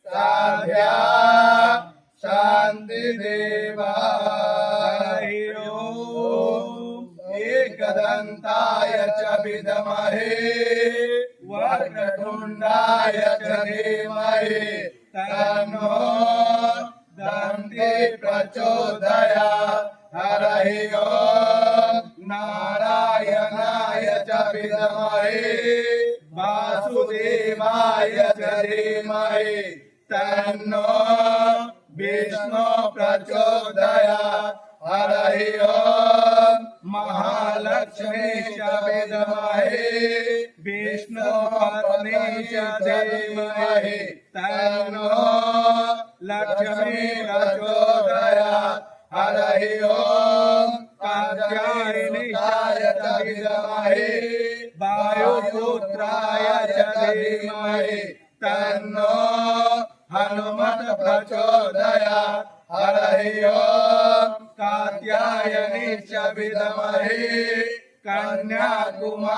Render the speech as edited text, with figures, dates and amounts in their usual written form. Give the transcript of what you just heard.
साध्या शांति देवाय एकदंताय च विद्महे वक्रतुंडाय च धीमहि तन्नो दन्ति प्रचोदयात् हरहि ओम नारायणाय च विद्महे वासुदेवाय च धीमहि तन्नो विष्णु प्रचोदयात् हरहि ओम महालक्ष्मी च विद्महे विष्णुपत्नी च धीमहि तन्नो लक्ष्मी प्रचोदयात् हरहि ओम कात्यायनीय च विद्महे वायुपुत्राय च धीमहि तन्नो हनुमत प्रचोदयात् हरहि ओम कात्यायनी च विद्महे कन्याकुमारी